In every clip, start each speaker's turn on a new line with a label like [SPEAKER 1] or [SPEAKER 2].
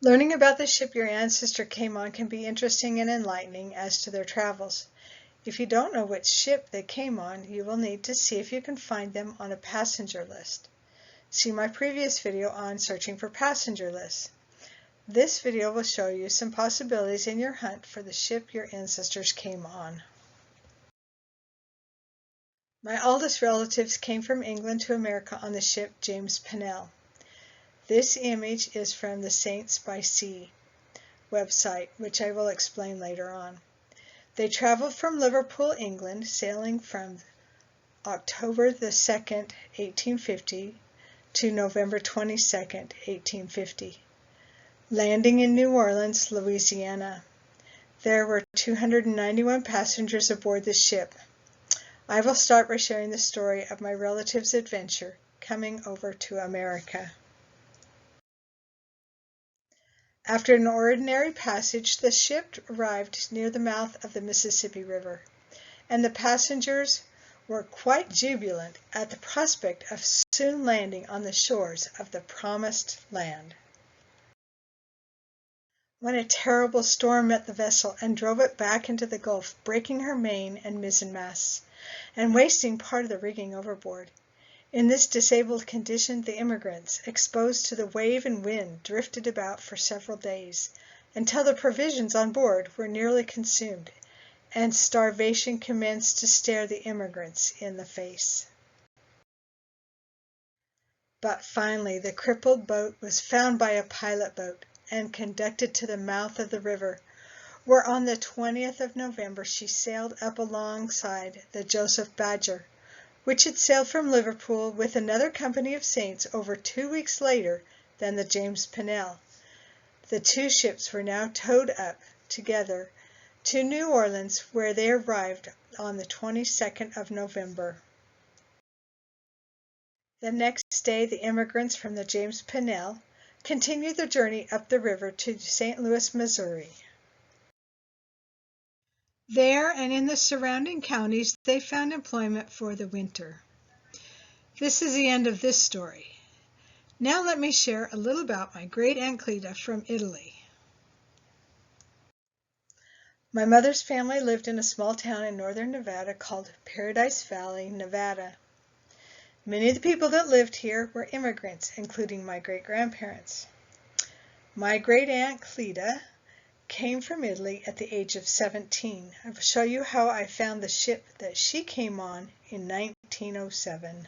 [SPEAKER 1] Learning about the ship your ancestor came on can be interesting and enlightening as to their travels. If you don't know which ship they came on, you will need to see if you can find them on a passenger list. See my previous video on searching for passenger lists. This video will show you some possibilities in your hunt for the ship your ancestors came on. My oldest relatives came from England to America on the ship James Pennell. This image is from the Saints by Sea website, which I will explain later on. They traveled from Liverpool, England, sailing from October the 2nd, 1850 to November 22nd, 1850, landing in New Orleans, Louisiana. There were 291 passengers aboard the ship. I will start by sharing the story of my relatives' adventure coming over to America. After an ordinary passage, the ship arrived near the mouth of the Mississippi River, and the passengers were quite jubilant at the prospect of soon landing on the shores of the promised land. When a terrible storm met the vessel and drove it back into the Gulf, breaking her main and mizzenmasts, and wasting part of the rigging overboard. In this disabled condition, the immigrants, exposed to the wave and wind, drifted about for several days, until the provisions on board were nearly consumed, and starvation commenced to stare the immigrants in the face. But finally, the crippled boat was found by a pilot boat and conducted to the mouth of the river, where on the 20th of November she sailed up alongside the Joseph Badger, which had sailed from Liverpool with another company of saints over 2 weeks later than the James Pennell. The two ships were now towed up together to New Orleans, where they arrived on the 22nd of November. The next day, the immigrants from the James Pennell continued their journey up the river to St. Louis, Missouri. There and in the surrounding counties, they found employment for the winter. This is the end of this story. Now let me share a little about my great-aunt Cleta from Italy. My mother's family lived in a small town in northern Nevada called Paradise Valley, Nevada. Many of the people that lived here were immigrants, including my great-grandparents. My great-aunt Cleta came from Italy at the age of 17. I will show you how I found the ship that she came on in 1907.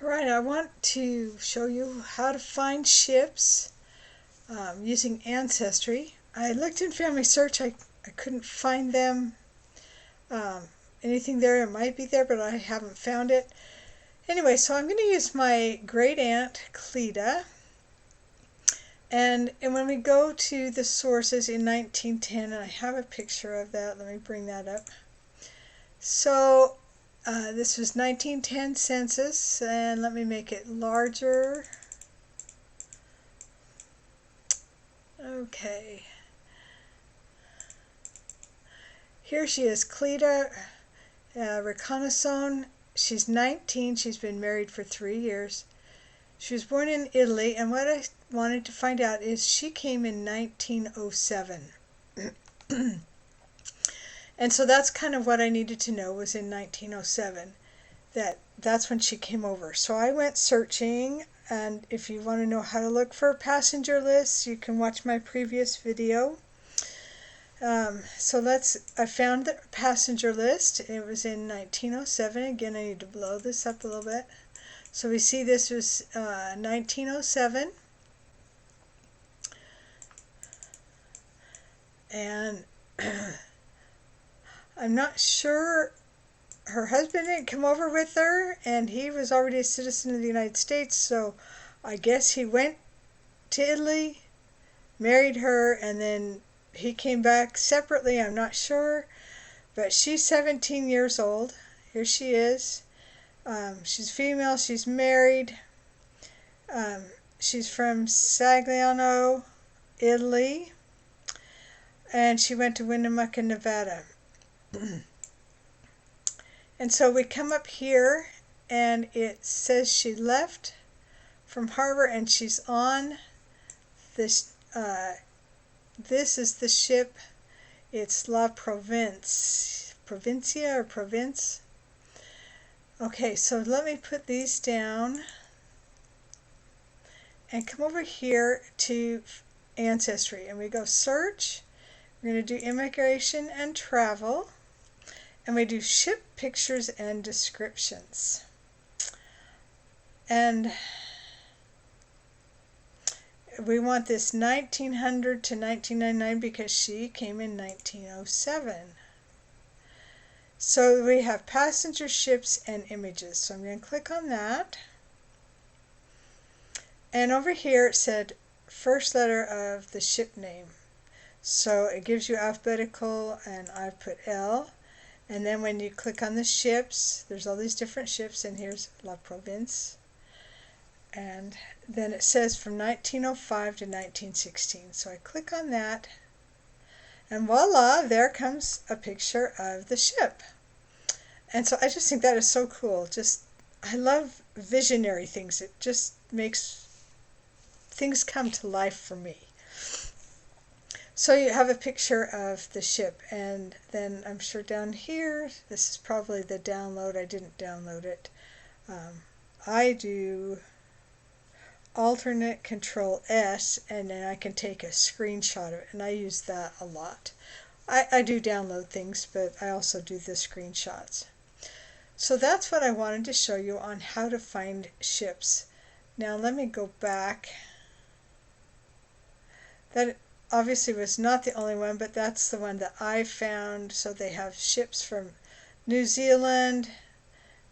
[SPEAKER 1] Alright, I want to show you how to find ships using Ancestry. I looked in Family Search. I couldn't find them. Anything there, it might be there, but I haven't found it. Anyway, so I'm going to use my great-aunt Cleta. And when we go to the sources in 1910, and I have a picture of that, let me bring that up. So this was 1910 census, and let me make it larger. Okay. Here she is, Cleta Reconnaissance. She's 19. She's been married for 3 years. She was born in Italy, and what I wanted to find out is she came in 1907. And so that's kind of what I needed to know, was in 1907. That's when she came over. So I went searching, and if you want to know how to look for passenger lists, you can watch my previous video. I found the passenger list. It was in 1907. Again, I need to blow this up a little bit. So we see this was 1907, and I'm not sure, her husband didn't come over with her, and he was already a citizen of the United States, so I guess he went to Italy, married her, and then he came back separately. I'm not sure, but she's 17 years old. Here she is. She's female, she's married, she's from Sagliano, Italy, and she went to Winnemucca, Nevada. And so we come up here, and it says she left from harbor, and she's on this. This is the ship. It's La Provincia or Province. Okay, so let me put these down and come over here to Ancestry, and we go search. We're going to do immigration and travel, and we do ship pictures and descriptions. And we want this 1900 to 1999 because she came in 1907. So we have passenger ships and images. So I'm going to click on that. And over here it said first letter of the ship name. So it gives you alphabetical, and I put L. And then when you click on the ships, there's all these different ships, and here's La Province. And then it says from 1905 to 1916. So I click on that, and voila, there comes a picture of the ship. And so I just think that is so cool. I love visionary things. It just makes things come to life for me. So you have a picture of the ship, and then I'm sure down here, this is probably the download. I didn't download it. I do alternate control S, and then I can take a screenshot of it, and I use that a lot. I do download things, but I also do the screenshots. So that's what I wanted to show you on how to find ships. Now let me go back. That obviously was not the only one, but that's the one that I found. So they have ships from New Zealand.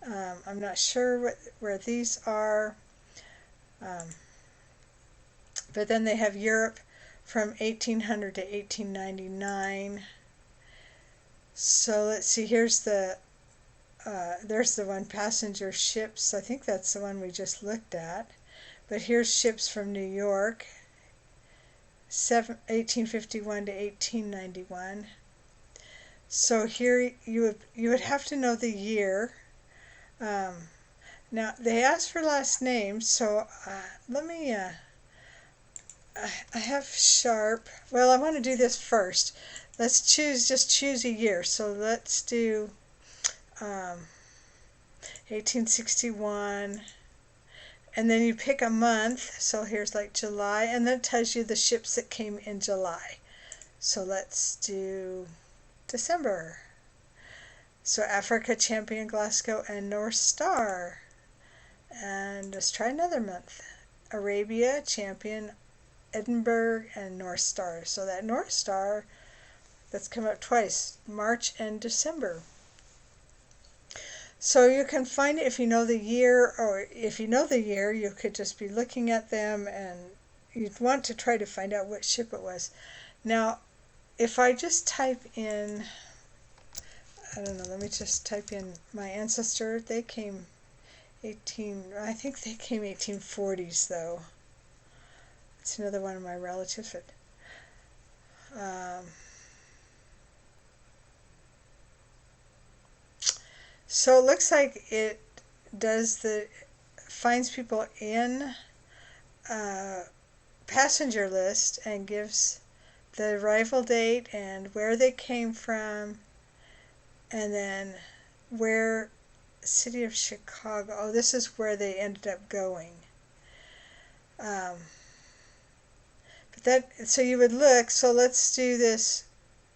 [SPEAKER 1] I'm not sure where these are. But then they have Europe from 1800 to 1899. So let's see, here's there's the one, passenger ships. I think that's the one we just looked at. But here's ships from New York, 1851 to 1891. So here you would have to know the year. Now they ask for last names, so let me. I have sharp. Well, I want to do this first. Let's just choose a year. So let's do 1861. And then you pick a month. So here's like July, and then it tells you the ships that came in July. So let's do December. So Africa, Champion, Glasgow, and North Star. And let's try another month. Arabia, Champion, Edinburgh, and North Star. So that North Star, that's come up twice, March and December. So you can find it if you know the year, or if you know the year, you could just be looking at them, and you'd want to try to find out what ship it was. Now, if I just type in, I don't know, let me just type in my ancestor. They came I think they came 1840s though. It's another one of my relatives. But, so it looks like it finds people in passenger list and gives the arrival date and where they came from, and then where, city of Chicago. Oh, this is where they ended up going. So you would look, so let's do this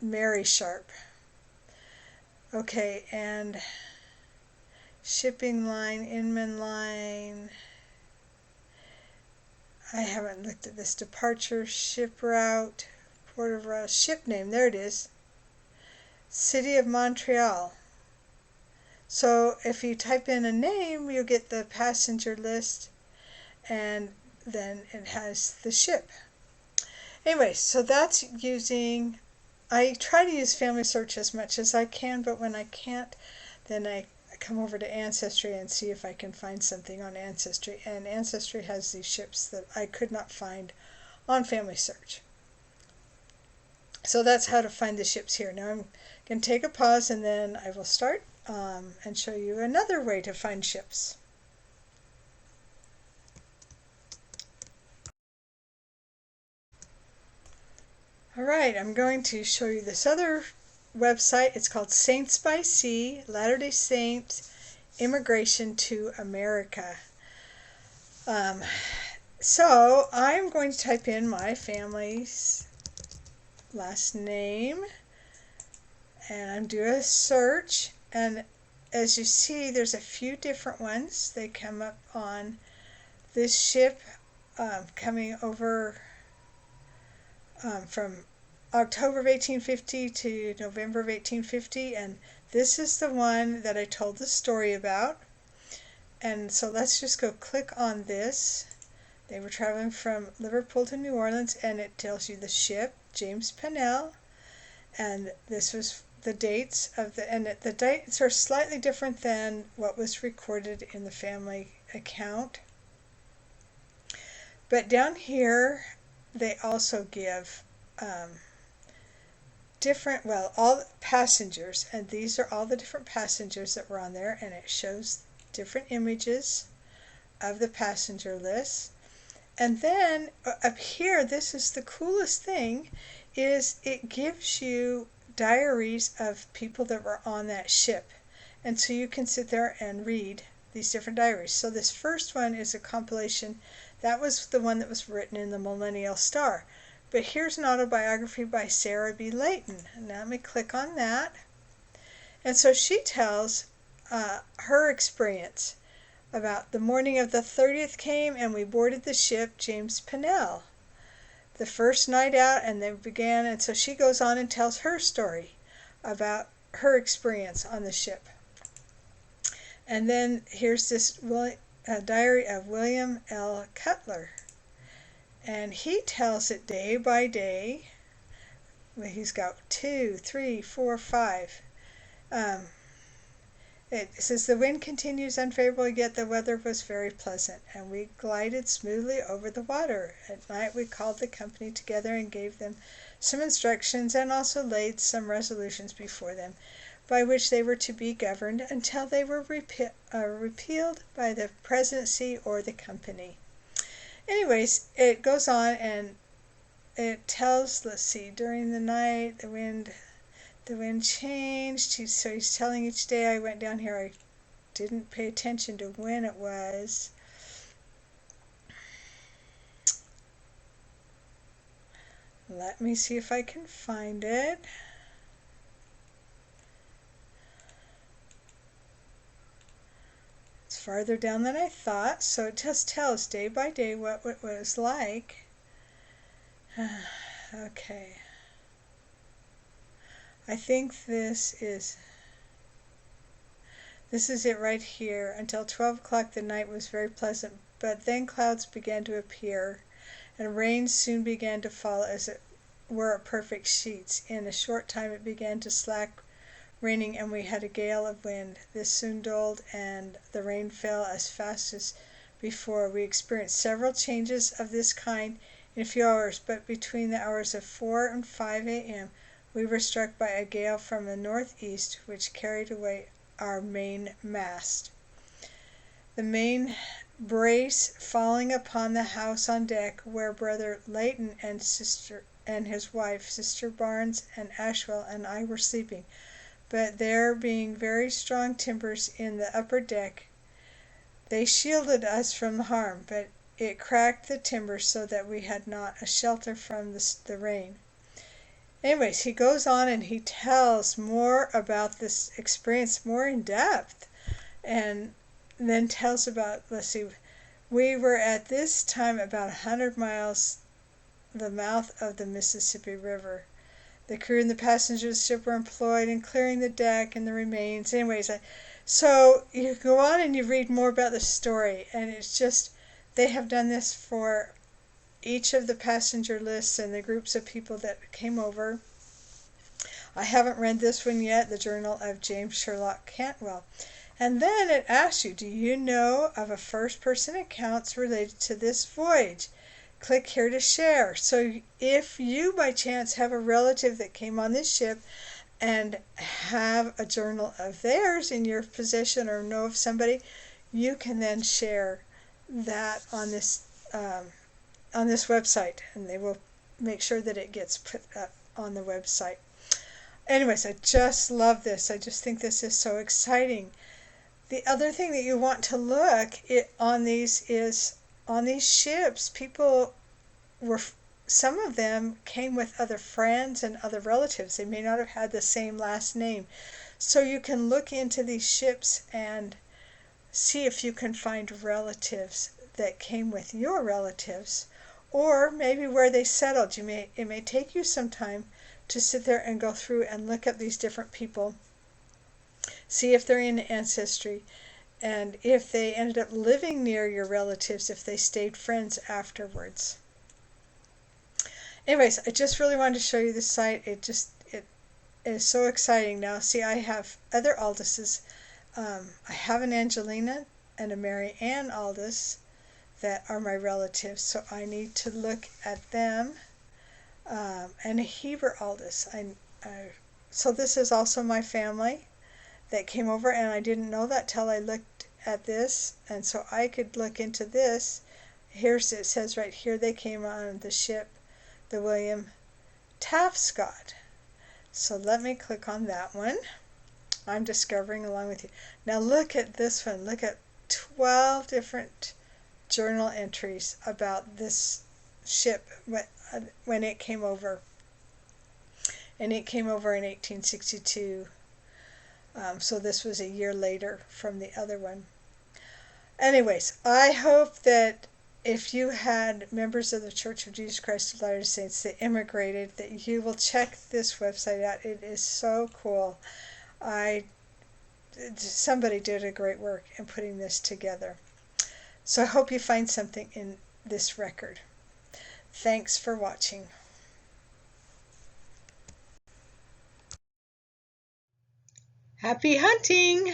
[SPEAKER 1] Mary Sharp. Okay, and shipping line, Inman line. I haven't looked at this. Departure, ship route, port of route, ship name, there it is. City of Montreal. So if you type in a name, you get the passenger list, and then it has the ship. Anyway, so that's using, I try to use Family Search as much as I can, but when I can't, then I come over to Ancestry and see if I can find something on Ancestry. And Ancestry has these ships that I could not find on Family Search. So that's how to find the ships here. Now I'm going to take a pause, and then I will start and show you another way to find ships. right, I'm going to show you this other website. It's called Saints by Sea, Latter-day Saints, Immigration to America. So I'm going to type in my family's last name, and I'm doing a search, and as you see, there's a few different ones. They come up on this ship coming over from October of 1850 to November of 1850, and this is the one that I told the story about. And so let's just go click on this. They were traveling from Liverpool to New Orleans, and it tells you the ship, James Pennell, and this was the dates of the dates are slightly different than what was recorded in the family account. But down here, they also give all passengers, and these are all the different passengers that were on there, and it shows different images of the passenger list. And then up here, this is the coolest thing, is it gives you diaries of people that were on that ship. And so you can sit there and read these different diaries. So this first one is a compilation. That was the one that was written in the Millennial Star. But here's an autobiography by Sarah B. Layton. And now let me click on that. And so she tells her experience about the morning of the 30th came, and we boarded the ship James Pennell. The first night out, and they began, and so she goes on and tells her story about her experience on the ship. And then here's this diary of William L. Cutler, and he tells it day by day. He's got 2, 3, 4, 5. It says the wind continues unfavorable, yet the weather was very pleasant, and we glided smoothly over the water. At night we called the company together and gave them some instructions, and also laid some resolutions before them, by which they were to be governed until they were repealed by the presidency or the company. Anyways, it goes on and it tells, let's see, during the night the wind changed. So he's telling each day I went down here, I didn't pay attention to when it was. Let me see if I can find it. It's farther down than I thought, so it just tells day by day what it was like. Okay. I think this is it right here. Until 12 o'clock the night was very pleasant, but then clouds began to appear, and rain soon began to fall as it were perfect sheets. In a short time it began to slack raining, and we had a gale of wind. This soon dulled, and the rain fell as fast as before. We experienced several changes of this kind in a few hours, but between the hours of 4 and 5 a.m. we were struck by a gale from the northeast, which carried away our main mast. The main brace falling upon the house on deck, where Brother Layton and his wife, Sister Barnes and Ashwell, and I were sleeping. But there being very strong timbers in the upper deck, they shielded us from harm, but it cracked the timbers so that we had not a shelter from the rain. Anyways, he goes on and he tells more about this experience more in depth, and then tells about, let's see, we were at this time about 100 miles the mouth of the Mississippi River. The crew and the passengers of the ship were employed in clearing the deck and the remains. Anyways, so you go on and you read more about the story, and it's just, they have done this for each of the passenger lists and the groups of people that came over. I haven't read this one yet, the Journal of James Sherlock Cantwell. And then it asks you, do you know of a first-person accounts related to this voyage? Click here to share. So if you by chance have a relative that came on this ship and have a journal of theirs in your possession, or know of somebody, you can then share that on this website, and they will make sure that it gets put up on the website. Anyways, I just love this. I just think this is so exciting. The other thing that you want to look on these is on these ships, people were, some of them came with other friends and other relatives. They may not have had the same last name. So you can look into these ships and see if you can find relatives that came with your relatives, or maybe where they settled. It may take you some time to sit there and go through and look up these different people, see if they're in ancestry, and if they ended up living near your relatives, if they stayed friends afterwards. Anyways, I just really wanted to show you this site. It is so exciting. Now, see, I have other Aldises. I have an Angelina and a Mary Ann Aldis that are my relatives, so I need to look at them. And a Heber Aldis. So this is also my family that came over, and I didn't know that till I looked at this, and so I could look into this. Here's, it says right here, they came on the ship, the William Taffscott. So let me click on that one. I'm discovering along with you. Now look at this one. Look at 12 different journal entries about this ship when it came over. And it came over in 1862. So this was a year later from the other one. Anyways, I hope that if you had members of the Church of Jesus Christ of Latter-day Saints that immigrated, that you will check this website out. It is so cool. Somebody did a great work in putting this together. So I hope you find something in this record. Thanks for watching. Happy hunting!